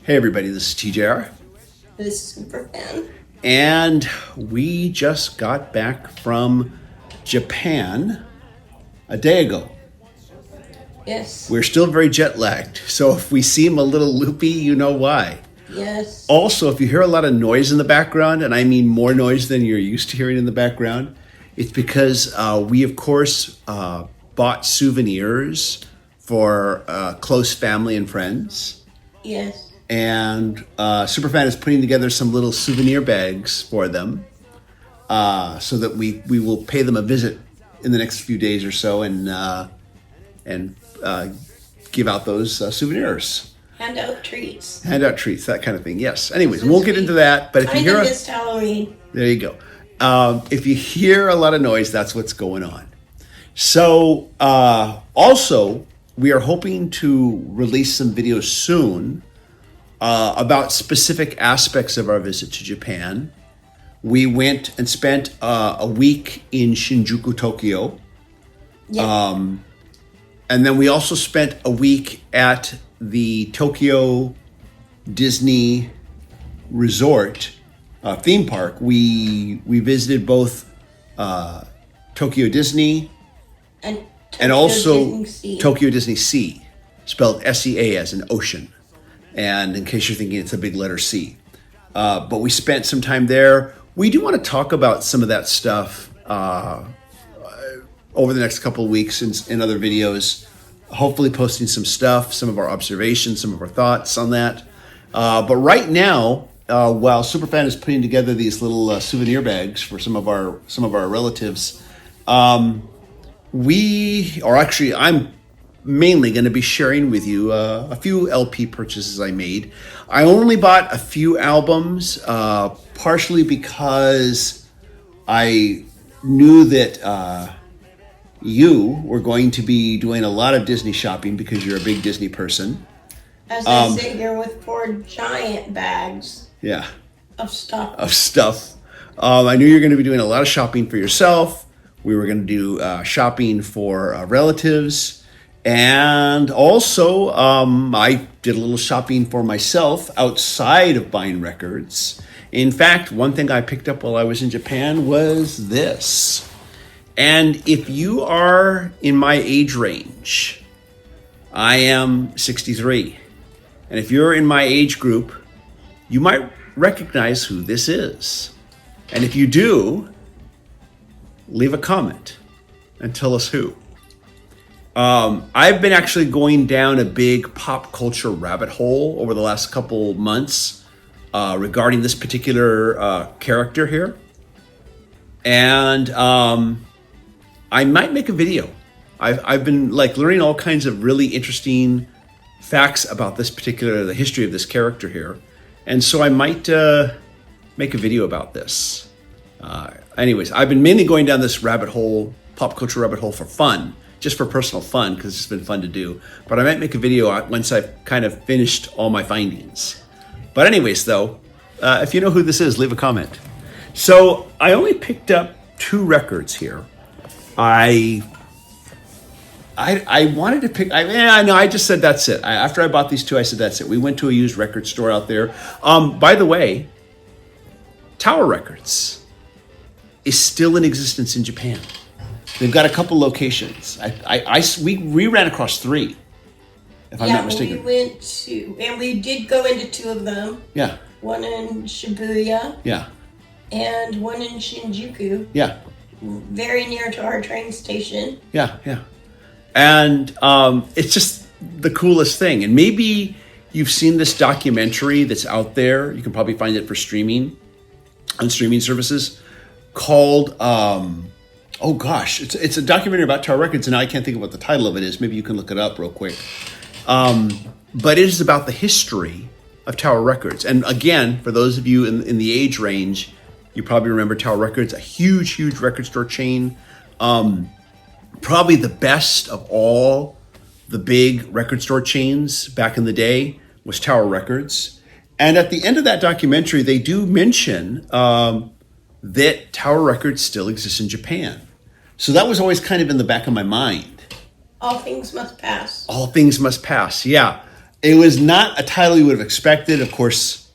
Hey everybody, this is TJR. This is Superfan. And we just got back from Japan a day ago. Yes. We're still very jet lagged, so if we seem a little loopy, you know why. Yes. Also, if you hear a lot of noise in the background, and I mean more noise than you're used to hearing in the background, it's because we, of course, bought souvenirs for close family and friends. Yes. And Superfan is putting together some little souvenir bags for them so that we will pay them a visit in the next few days or so and give out those souvenirs. Hand out treats. Hand out treats, that kind of thing. Yes. Anyways, we won't get into that. But if you hear, missed Halloween. There you go. If you hear a lot of noise, that's what's going on. So also, we are hoping to release some videos soon about specific aspects of our visit to Japan. We went and spent a week in Shinjuku, Tokyo. Yeah. And then we also spent a week at the Tokyo Disney Resort theme park. We visited both Tokyo Disney and also Tokyo Disney Sea, spelled S-E-A as an ocean. And in case you're thinking it's a big letter C. But we spent some time there. We do want to talk about some of that stuff over the next couple of weeks in other videos. Hopefully posting some stuff, some of our observations, some of our thoughts on that. But right now, while Superfan is putting together these little souvenir bags for some of our relatives, I'm mainly going to be sharing with you a few LP purchases I made. I only bought a few albums, partially because I knew that you were going to be doing a lot of Disney shopping because you're a big Disney person. As I sit here with 4 giant bags. Yeah. Of stuff. I knew you were going to be doing a lot of shopping for yourself. We were going to do shopping for relatives. And also, I did a little shopping for myself outside of buying records. In fact, one thing I picked up while I was in Japan was this. And if you are in my age range, I am 63. And if you're in my age group, you might recognize who this is. And if you do, leave a comment and tell us who. I've been actually going down a big pop culture rabbit hole over the last couple months regarding this particular character here. And I might make a video. I've been learning all kinds of really interesting facts about the history of this character here. And so I might make a video about this. Anyways, I've been mainly going down this pop culture rabbit hole for fun. Just for personal fun, because it's been fun to do. But I might make a video once I've kind of finished all my findings. But anyways, though, if you know who this is, leave a comment. So I only picked up 2 records here. I wanted to pick. I just said that's it. After I bought these 2, I said that's it. We went to a used record store out there. By the way, Tower Records is still in existence in Japan. They've got a couple locations. We ran across 3, if I'm not mistaken. We did go into 2 of them. Yeah. One in Shibuya. Yeah. And one in Shinjuku. Yeah. Very near to our train station. Yeah, yeah. And it's just the coolest thing. And maybe you've seen this documentary that's out there. You can probably find it for streaming on streaming services called... it's a documentary about Tower Records, and now I can't think of what the title of it is. Maybe you can look it up real quick. But it is about the history of Tower Records. And again, for those of you in the age range, you probably remember Tower Records, a huge, huge record store chain. Probably the best of all the big record store chains back in the day was Tower Records. And at the end of that documentary, they do mention that Tower Records still exists in Japan. So that was always kind of in the back of my mind. All things must pass. All things must pass, yeah. It was not a title you would have expected. Of course,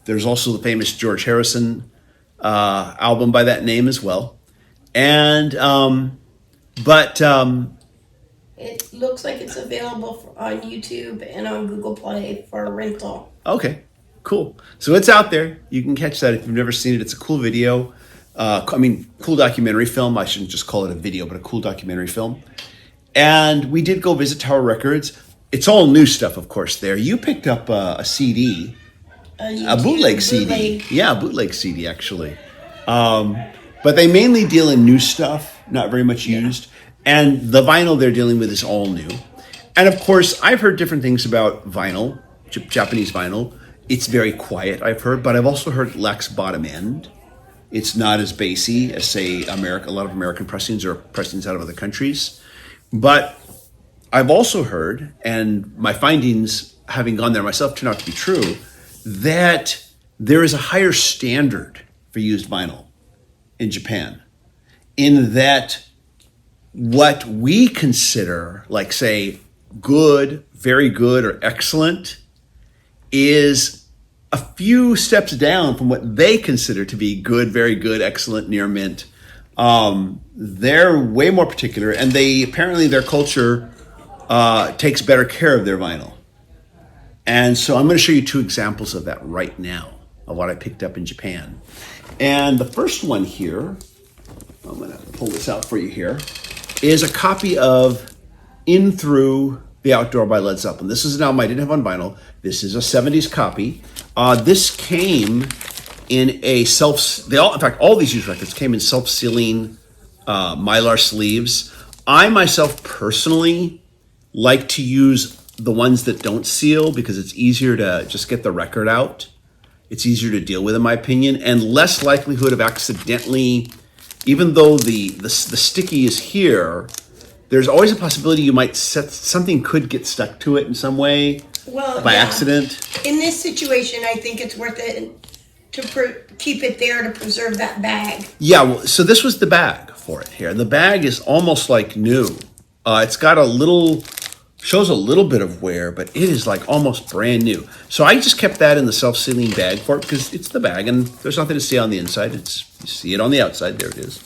there's also the famous George Harrison album by that name as well. And, It looks like it's available on YouTube and on Google Play for rental. okay, cool. So it's out there. You can catch that if you've never seen it. It's a cool video. Cool documentary film. I shouldn't just call it a video, but a cool documentary film. And we did go visit Tower Records. It's all new stuff, of course, there. You picked up a CD, a bootleg CD. Yeah, a bootleg CD, actually. But they mainly deal in new stuff, not very much used. And the vinyl they're dealing with is all new. And of course, I've heard different things about vinyl, Japanese vinyl. It's very quiet, I've heard, but I've also heard it lacks bottom end. It's not as bassy as, say, a lot of American pressings or pressings out of other countries. But I've also heard, and my findings, having gone there myself, turn out to be true, that there is a higher standard for used vinyl in Japan, in that what we consider, like, say, good, very good, or excellent, is a few steps down from what they consider to be good, very good, excellent, near mint. They're way more particular, and apparently their culture takes better care of their vinyl. And so I'm going to show you two examples of that right now, of what I picked up in Japan. And the first one here, I'm going to pull this out for you here, is a copy of In Through the Outdoor by Led Zeppelin. This is an album I didn't have on vinyl. This is a 70s copy. This came in a in fact, all these used records came in self-sealing Mylar sleeves. I myself personally like to use the ones that don't seal because it's easier to just get the record out. It's easier to deal with, in my opinion, and less likelihood of accidentally, even though the sticky is here, there's always a possibility you might something could get stuck to it in some way by accident. In this situation, I think it's worth it to keep it there to preserve that bag. Yeah, well, so this was the bag for it here. The bag is almost like new. It's got shows a little bit of wear, but it is like almost brand new. So I just kept that in the self-sealing bag for it because it's the bag and there's nothing to see on the inside. You see it on the outside. There it is.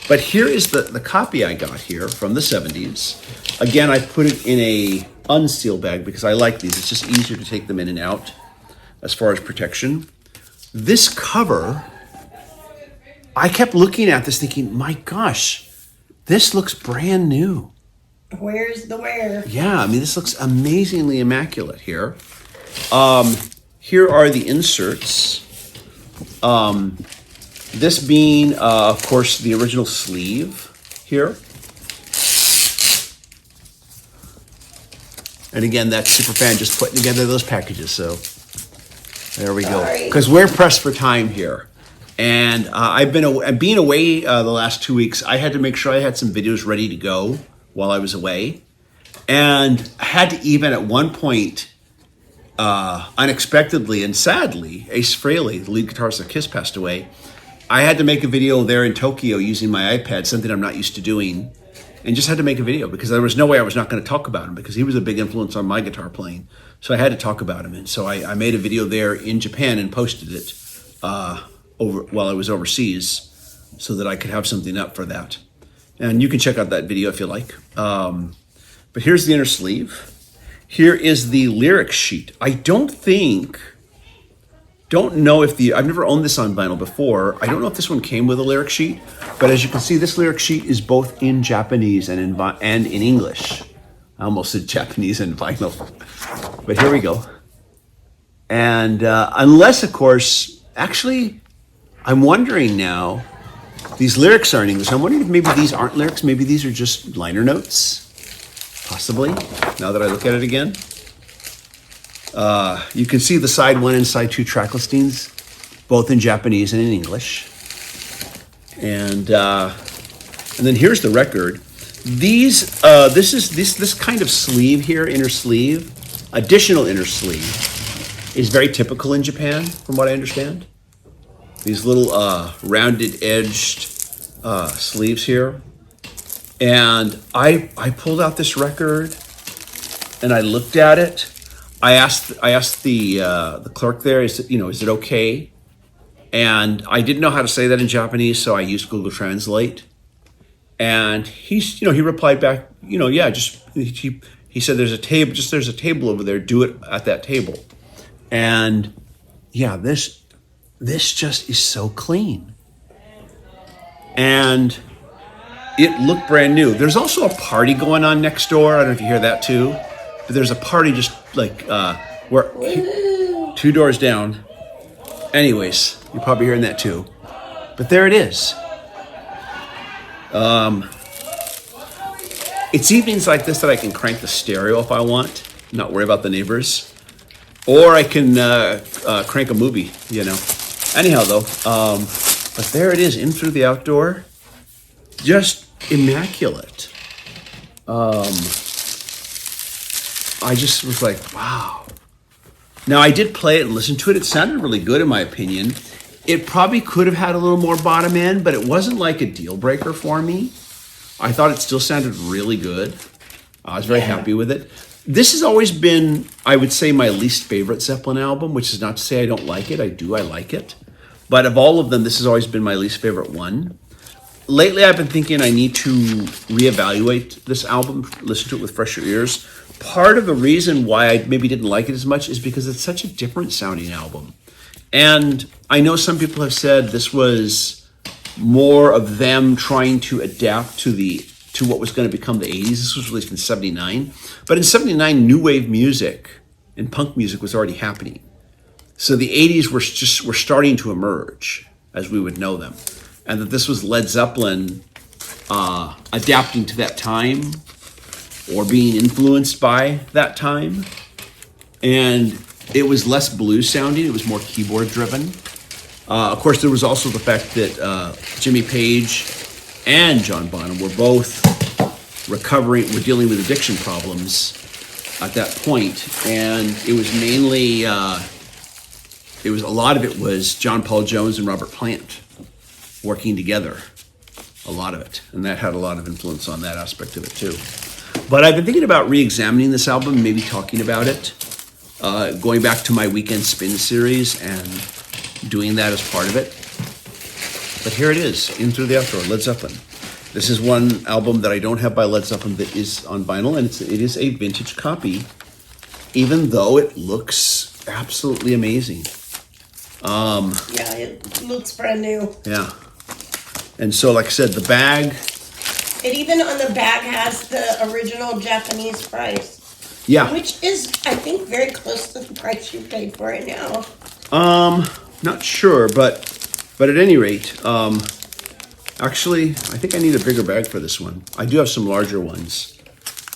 But here is the copy I got here from the 70s. Again, I put it in a unsealed bag because I like these. It's just easier to take them in and out as far as protection. This cover, I kept looking at this thinking, my gosh, this looks brand new. Where's the wear? Yeah, I mean, this looks amazingly immaculate here. Here are the inserts. This being, of course, the original sleeve here. And again, that superfan just putting together those packages. So there we go. Because we're pressed for time here. And I've been being away the last 2 weeks. I had to make sure I had some videos ready to go while I was away. And I had to even at one point, unexpectedly and sadly, Ace Frehley, the lead guitarist of Kiss, passed away. I had to make a video there in Tokyo using my iPad, something I'm not used to doing, and just had to make a video because there was no way I was not going to talk about him because he was a big influence on my guitar playing. So I had to talk about him. And so I made a video there in Japan and posted it while I was overseas so that I could have something up for that. And you can check out that video if you like. But here's the inner sleeve. Here is the lyric sheet. I don't know if I've never owned this on vinyl before. I don't know if this one came with a lyric sheet, but as you can see, this lyric sheet is both in Japanese and in English. I almost said Japanese and vinyl, but here we go. And unless, of course, actually, I'm wondering now, these lyrics are in English. I'm wondering if maybe these aren't lyrics. Maybe these are just liner notes, possibly, now that I look at it again. You can see the side 1 and side 2 track listings, both in Japanese and in English. And then here's the record. This kind of sleeve here, inner sleeve, additional inner sleeve, is very typical in Japan, from what I understand. These little rounded edged sleeves here. And I pulled out this record and I looked at it. I asked the clerk there, is it okay? And I didn't know how to say that in Japanese, so I used Google Translate. And he replied back, yeah, just he said there's a table over there. Do it at that table. And yeah, this just is so clean. And it looked brand new. There's also a party going on next door. I don't know if you hear that too. But there's a party just like where 2 doors down. Anyways, you're probably hearing that too. But there it is. It's evenings like this that I can crank the stereo if I want, not worry about the neighbors. Or I can crank a movie, Anyhow, though, but there it is, in through the outdoor. Just immaculate. I just was like, wow. Now, I did play it and listen to it. It sounded really good, in my opinion. It probably could have had a little more bottom end, but it wasn't like a deal breaker for me. I thought it still sounded really good. I was very happy with it. This has always been, I would say, my least favorite Zeppelin album, which is not to say I don't like it. I like it. But of all of them, this has always been my least favorite one. Lately, I've been thinking I need to reevaluate this album, listen to it with fresher ears. Part of the reason why I maybe didn't like it as much is because it's such a different sounding album. And I know some people have said this was more of them trying to adapt to what was going to become the 80s. This was released in 79. But in 79, new wave music and punk music was already happening. So the 80s were starting to emerge as we would know them. And that this was Led Zeppelin adapting to that time or being influenced by that time. And it was less blues sounding. It was more keyboard driven. Of course, there was also the fact that Jimmy Page and John Bonham were both dealing with addiction problems at that point. And it was mainly, a lot of it was John Paul Jones and Robert Plant working together, a lot of it. And that had a lot of influence on that aspect of it too. But I've been thinking about re-examining this album, maybe talking about it, going back to my Weekend Spin series and doing that as part of it. But here it is, In Through the Outdoor, Led Zeppelin. This is one album that I don't have by Led Zeppelin that is on vinyl, and it is a vintage copy, even though it looks absolutely amazing. Yeah, it looks brand new. Yeah. And so, like I said, the bag. It even on the bag has the original Japanese price. Yeah. Which is, I think, very close to the price you paid for it now. Not sure, but at any rate, actually, I think I need a bigger bag for this one. I do have some larger ones.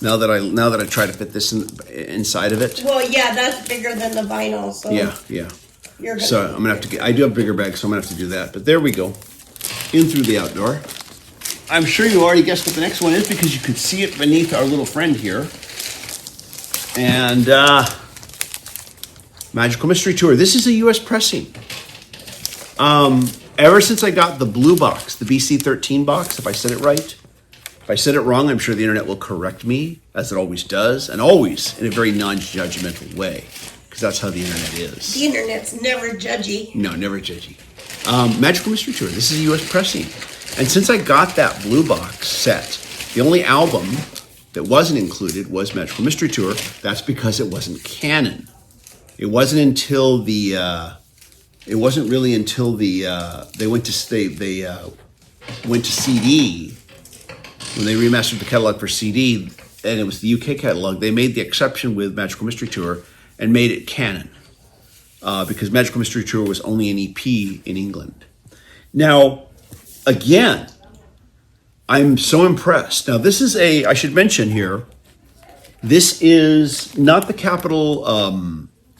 Now that I try to fit this inside of it. Well, yeah, that's bigger than the vinyl. So yeah. So I'm gonna have to I do have a bigger bag, so I'm gonna have to do that. But there we go, In Through the Outdoor. I'm sure you already guessed what the next one is because you could see it beneath our little friend here. And Magical Mystery Tour. This is a U.S. pressing. Ever since I got the blue box, the BC13 box, if I said it right. If I said it wrong, I'm sure the internet will correct me, as it always does, and always in a very non-judgmental way, because that's how the internet is. The internet's never judgy. No, never judgy. Magical Mystery Tour. This is a U.S. pressing. And since I got that blue box set, the only album that wasn't included was Magical Mystery Tour. That's because it wasn't canon. It wasn't until they went to CD when they remastered the catalog for CD, and it was the UK catalog. They made the exception with Magical Mystery Tour and made it canon because Magical Mystery Tour was only an EP in England. Now, again, I'm so impressed. Now, this is I should mention here, this is not the Capitol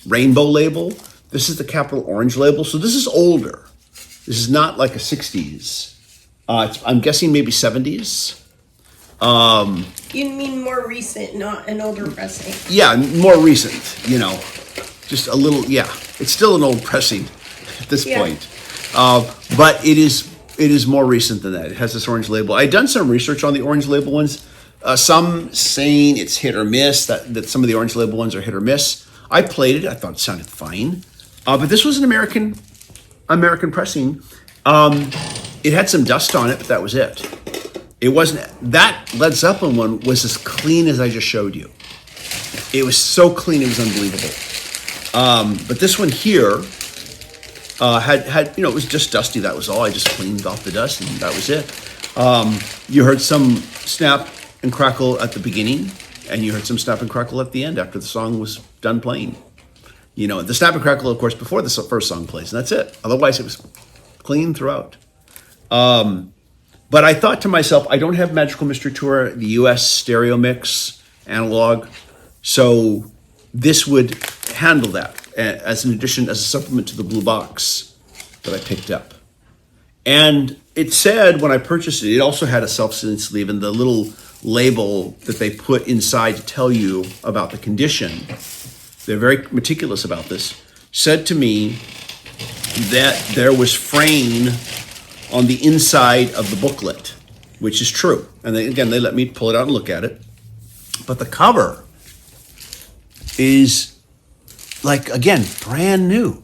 Rainbow label. This is the Capitol Orange label. So this is older. This is not like a 60s. I'm guessing maybe 70s. You mean more recent, not an older pressing? Yeah, more recent, just a little, yeah. It's still an old pressing at this point. But it is more recent than that. It has this orange label. I'd done some research on the orange label ones. Some saying it's hit or miss, that some of the Orange Label ones are hit or miss. I played it. I thought it sounded fine. But this was an American pressing. It had some dust on it, but that was it. It wasn't, that Led Zeppelin one was as clean as I just showed you. It was so clean, it was unbelievable. But this one here had it was just dusty. That was all. I just cleaned off the dust, and that was it. You heard some snap and crackle at the beginning, and you heard some snap and crackle at the end after the song was done playing. The snap and crackle, of course, before the first song plays, and that's it. Otherwise, it was clean throughout. But I thought to myself, I don't have Magical Mystery Tour, the US stereo mix analog, so this would handle that as an addition, as a supplement to the blue box that I picked up. And it said when I purchased it, it also had a self-sealing sleeve, and the little label that they put inside to tell you about the condition, they're very meticulous about this, said to me that there was fraying on the inside of the booklet, which is true. And they let me pull it out and look at it. But the cover is, like, again, brand new.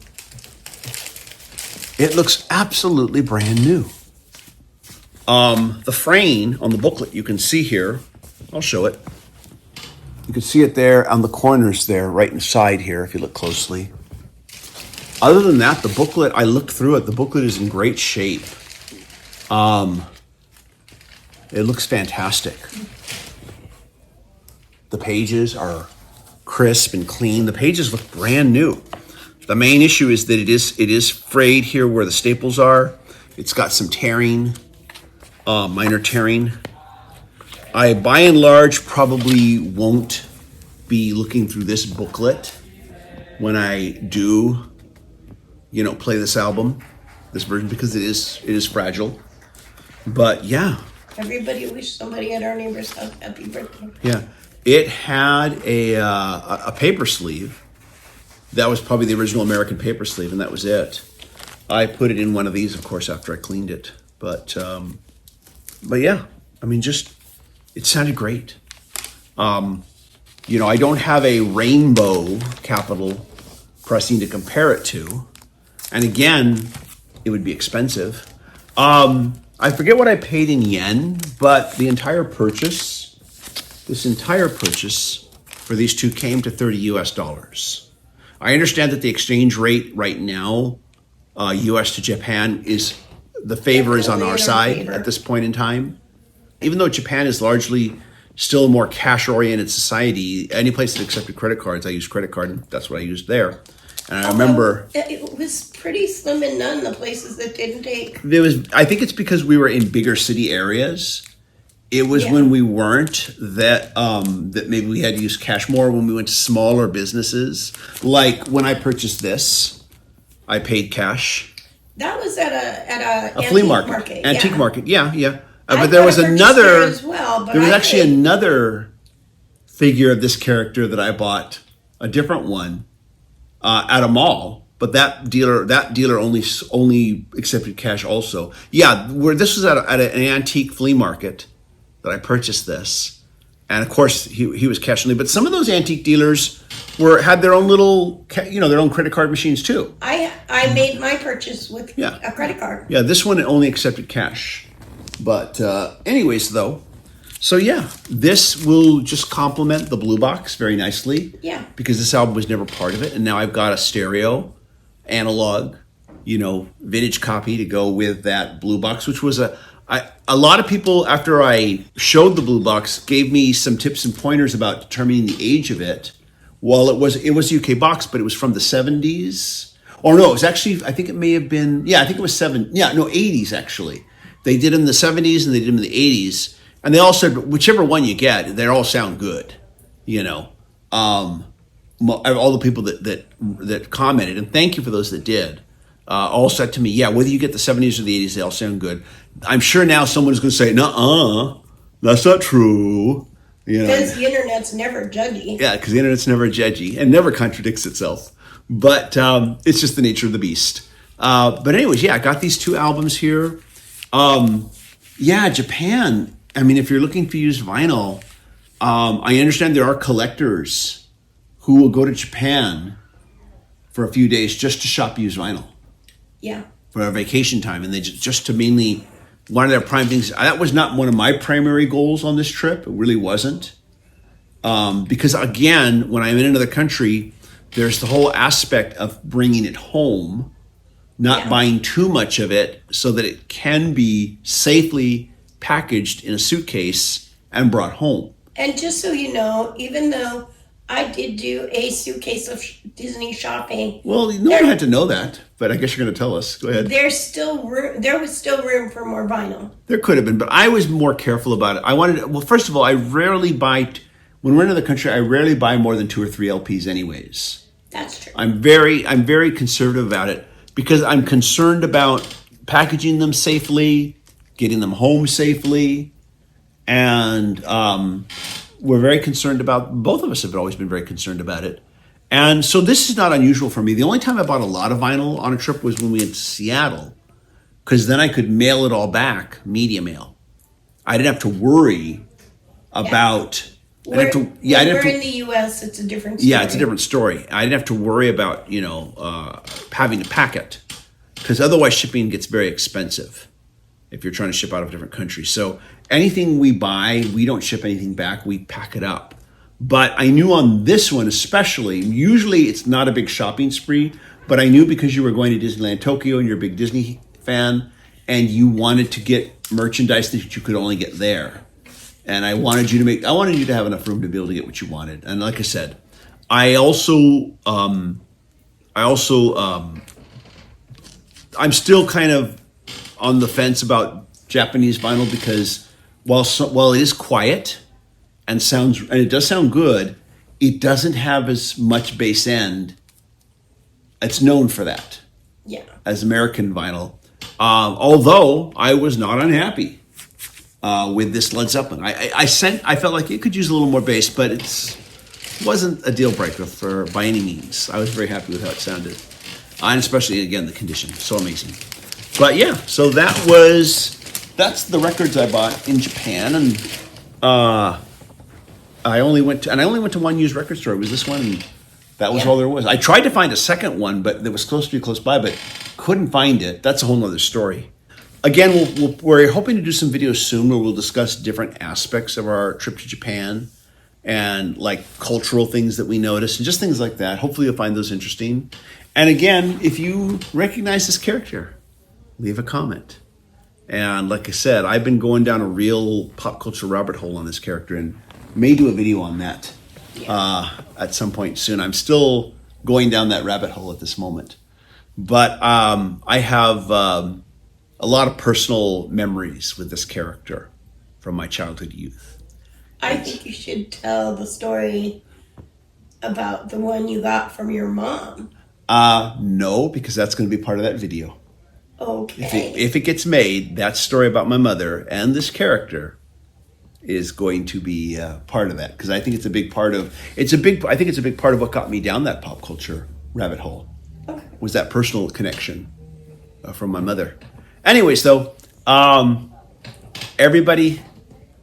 It looks absolutely brand new. The fraying on the booklet, you can see here. I'll show it. You can see it there on the corners there, right inside here, if you look closely. Other than that, the booklet, I looked through it. The booklet is in great shape. It looks fantastic. The pages are crisp and clean. The pages look brand new. The main issue is that it is frayed here where the staples are. It's got some tearing, minor tearing. I, by and large, probably won't be looking through this booklet when I do, play this album, this version, because it is fragile. But yeah. Everybody wish somebody at our neighbor's house happy birthday. Yeah. It had a paper sleeve. That was probably the original American paper sleeve, and that was it. I put it in one of these, of course, after I cleaned it. But yeah, it sounded great. I don't have a rainbow capital pressing to compare it to. And again, it would be expensive. I forget what I paid in yen, but this entire purchase for these two came to $30 US. I understand that the exchange rate right now, US to Japan, is the favor is on our side at this point in time. Even though Japan is largely still a more cash-oriented society, any place that accepted credit cards, I used credit card, and that's what I used there. And I remember it was pretty slim and none, the places that didn't take. I think it's because we were in bigger city areas. It was when we weren't that maybe we had to use cash more when we went to smaller businesses. Like when I purchased this, I paid cash. That was at a flea market. Antique market. Yeah. But there was another as well. There was actually another figure of this character that I bought, a different one, at a mall. But that dealer only accepted cash also. Yeah, this was at an antique flea market that I purchased this, and of course he was cash only. But some of those antique dealers had their own little, their own credit card machines too. I made my purchase with a credit card. Yeah, this one only accepted cash. But anyways, though, so yeah, this will just complement the blue box very nicely. Yeah. Because this album was never part of it, and now I've got a stereo, analog, vintage copy to go with that blue box, which was a lot of people, after I showed the blue box, gave me some tips and pointers about determining the age of it. Well, it was a UK box, but it was from the 70s. Or no, it was actually, I think it may have been, I think it was 80s actually. They did them in the 70s and they did them in the 80s. And they all said, whichever one you get, they all sound good. All the people that commented, and thank you for those that did, all said to me, whether you get the 70s or the 80s, they all sound good. I'm sure now someone's going to say, nuh-uh, that's not true. Because the internet's never judgy. Yeah, because the internet's never judgy and never contradicts itself. But it's just the nature of the beast. But anyways, I got these two albums here. Japan, if you're looking for used vinyl, I understand there are collectors who will go to Japan for a few days just to shop used vinyl Yeah. for a vacation time, and they just to mainly one of their prime things. That was not one of my primary goals on this trip. It really wasn't, because again, when I'm in another country, there's the whole aspect of bringing it home, not buying too much of it, so that it can be safely packaged in a suitcase and brought home. And just so you know, even though I did do a suitcase of Disney shopping, Well, no one had to know that, but I guess you're going to tell us. Go ahead. there's still room. There was still room for more vinyl. There could have been, but I was more careful about it. I wanted, well, first of all, I rarely buy, when we're in another country, I rarely buy more than 2 or 3 LPs anyways. That's true. I'm very conservative about it because I'm concerned about packaging them safely, getting them home safely, and we're very concerned about, both of us have always been very concerned about it. And so this is not unusual for me. The only time I bought a lot of vinyl on a trip was when we went to Seattle, because then I could mail it all back, media mail. I didn't have to worry about. When we're in the U.S., it's a different story. Yeah, it's a different story. I didn't have to worry about having to pack it, because otherwise shipping gets very expensive if you're trying to ship out of a different country. So anything we buy, we don't ship anything back. We pack it up. But I knew on this one especially, usually it's not a big shopping spree, but I knew because you were going to Disneyland Tokyo and you're a big Disney fan and you wanted to get merchandise that you could only get there. And I wanted you to have enough room to be able to get what you wanted. And like I said, I'm still kind of on the fence about Japanese vinyl because while it is quiet and it does sound good, it doesn't have as much bass end. It's known for that. Yeah. As American vinyl. Although I was not unhappy with this Led Zeppelin. I felt like it could use a little more bass, but it wasn't a deal breaker by any means. I was very happy with how it sounded. And especially, again, the condition. So amazing. But yeah, so that's the records I bought in Japan, and I only went to one used record store. It was this one, and that was all there was. I tried to find a second one, but it was supposed to be close by, but couldn't find it. That's a whole nother story. Again, we're hoping to do some videos soon where we'll discuss different aspects of our trip to Japan and like cultural things that we noticed and just things like that. Hopefully you'll find those interesting. And again, if you recognize this character, leave a comment. And like I said, I've been going down a real pop culture rabbit hole on this character and may do a video on that at some point soon. I'm still going down that rabbit hole at this moment. But I have a lot of personal memories with this character from my childhood youth. I think you should tell the story about the one you got from your mom. No, because that's going to be part of that video. Okay. If it gets made, that story about my mother and this character is going to be part of that, because I think it's a big part of what got me down that pop culture rabbit hole. Okay. Was that personal connection from my mother. Anyways, though, everybody,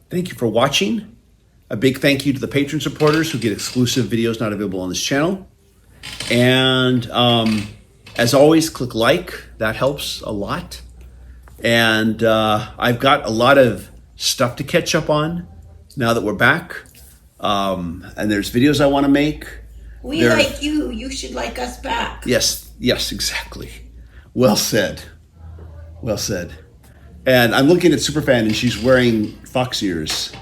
thank you for watching. A big thank you to the patron supporters who get exclusive videos not available on this channel. And as always, click like. That helps a lot. And I've got a lot of stuff to catch up on now that we're back. And there's videos I want to make. We like you. You should like us back. Yes, exactly. Well said. Well said. And I'm looking at Superfan and she's wearing fox ears.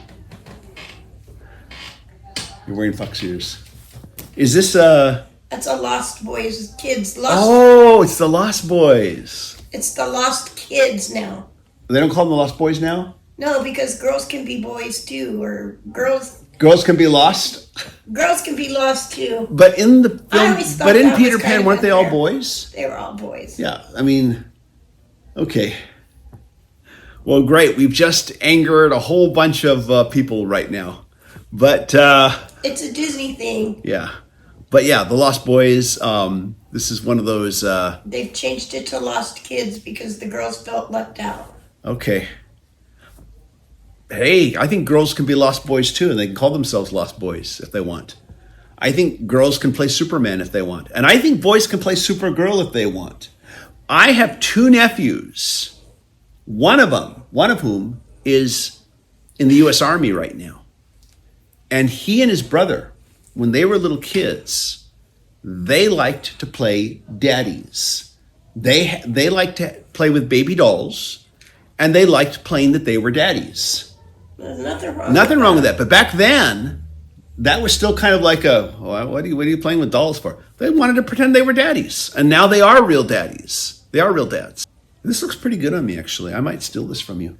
You're wearing fox ears. Is this That's a Lost Boys kids. Oh, it's the Lost Boys. It's the Lost Kids now. They don't call them the Lost Boys now? No, because girls can be boys too, or girls can be lost. Girls can be lost too. But in the film, in Peter Pan, weren't they all boys? They were all boys. Yeah, I mean, okay. Well, great. We've just angered a whole bunch of people right now, but it's a Disney thing. Yeah, but yeah, the Lost Boys. This is one of those. They've changed it to Lost Kids because the girls felt left out. Okay. hey, I think girls can be lost boys too, and they can call themselves lost boys if they want. I think girls can play Superman if they want. And I think boys can play Supergirl if they want. I have 2 nephews, one of whom is in the U.S. Army right now. And he and his brother, when they were little kids, they liked to play daddies. They liked to play with baby dolls, and they liked playing that they were daddies. There's nothing wrong. Nothing wrong with that. But back then, that was still kind of like what are you playing with dolls for? They wanted to pretend they were daddies, and now they are real daddies. They are real dads. This looks pretty good on me, actually. I might steal this from you.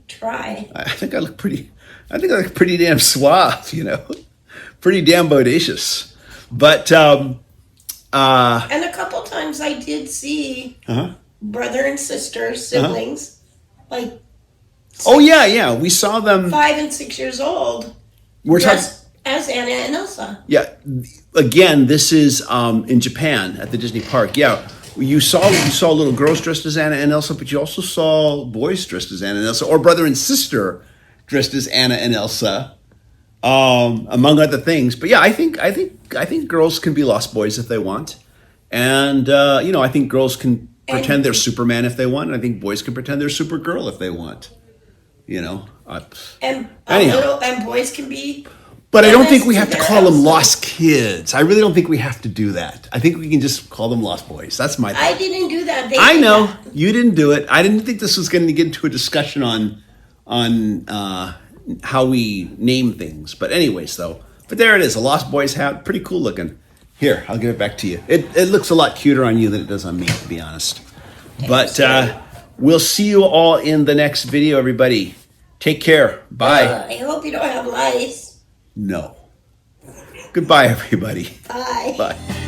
Try. I think I look pretty damn suave, pretty damn bodacious. But And a couple times I did see brother and sister, siblings, like oh yeah, we saw them. 5 and 6 years old. We're talking as Anna and Elsa. Yeah, again, this is in Japan at the Disney park. Yeah, you saw little girls dressed as Anna and Elsa, but you also saw boys dressed as Anna and Elsa, or brother and sister dressed as Anna and Elsa, among other things. But yeah, I think girls can be lost boys if they want, and I think girls can pretend they're Superman if they want, and I think boys can pretend they're Supergirl if they want. And Anyhow. and boys can be. But I don't think we have to their call them Elsa. lost kids. I really don't think we have to do that. I think we can just call them lost boys. That's my thought. I didn't do that. They I did know that. you didn't do it. I didn't think this was going to get into a discussion on how we name things. But anyways, though, but there it is, a lost boy's hat, pretty cool looking. Here, I'll give it back to you. It looks a lot cuter on you than it does on me, to be honest. But we'll see you all in the next video, everybody. Take care. Bye. I hope you don't have lice. No. Goodbye, everybody. Bye. Bye.